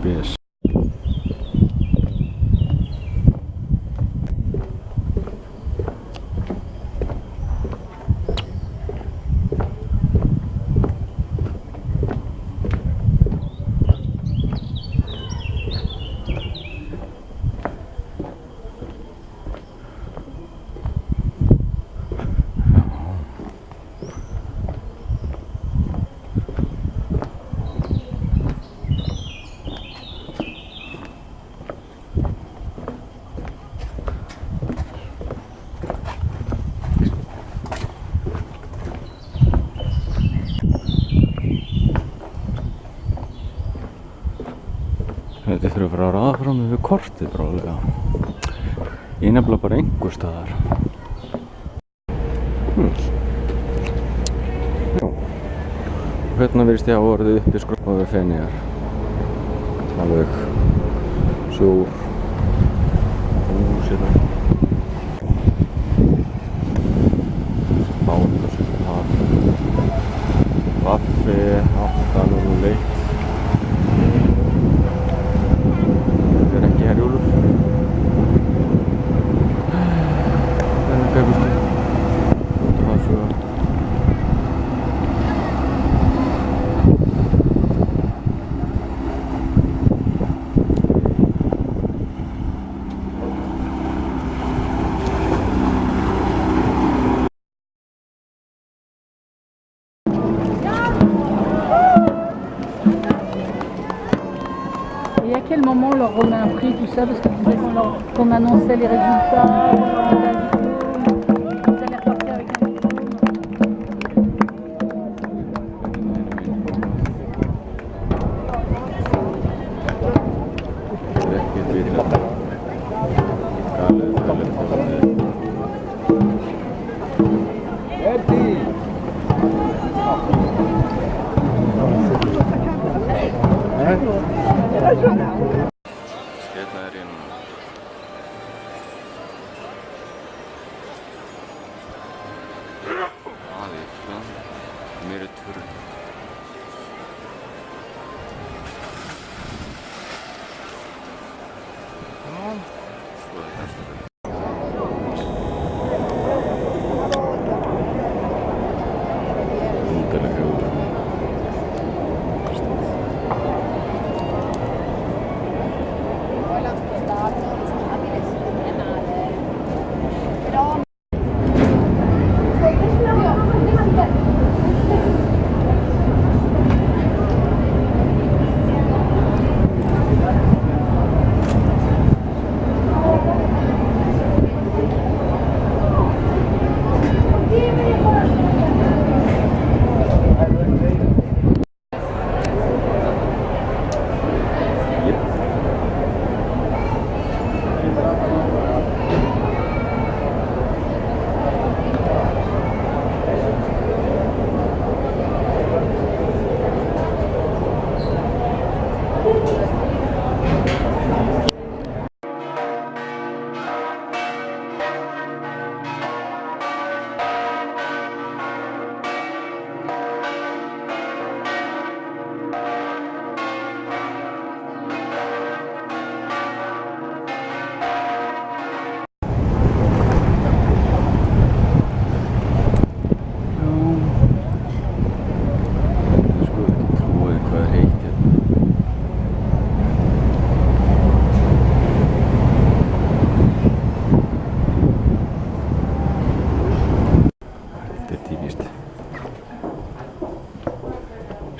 Spes. Þetta þurfa að fara að raða fram við kortið bráðlega. Ég nefnilega bara einhver staðar. Já. Hérna virðist ég að orðið uppi skrópa við Feneyjar. Alveg sjór. Hús hérna. Bát og sér það. Vaffi, aftan og leitt. Herjólfur. Þennan gæfustu. Út af það sögða. Et à quel moment on leur remet un prix, tout ça, parce qu'on annonçait les résultats, ils allaient repartir avec un diplôme. Hérna er ég núna. Það er það. Mér er turn. Svo er þetta.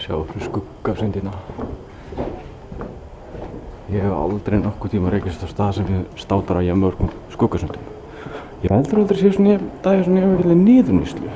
Sjá skuggasundina. Ég hef aldrei nokkuð tíma rekist á stað sem ég státar á jafnmörgum skuggasundum. Ég heldur aldrei séu svona dagir svona yfirleitt niðurnýslu.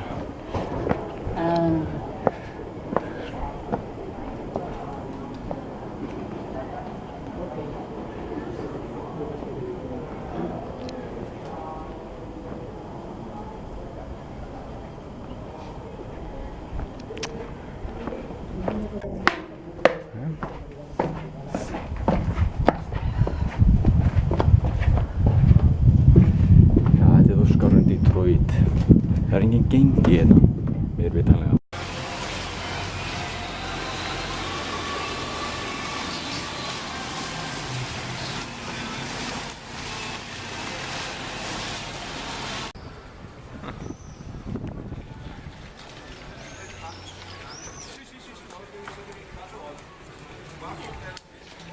gangi hérna. Mér vitanlega.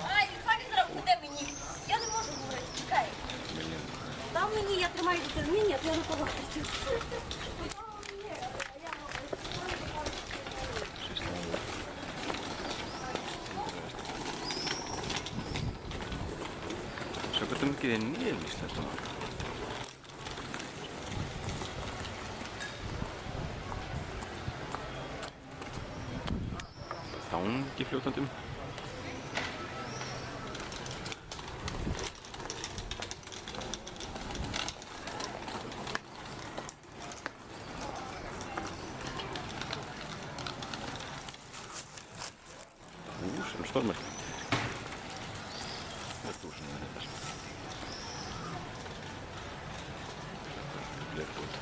Ай, Олександр, куди мені? Я не можу говорити, чекай. Там мені, я тримаю дитину, ні, я не побачу. Saako tämmöinen niemistä tuolla? Tanki fljótandi um. Sem stormar. Þetta er svona þetta. Lepput.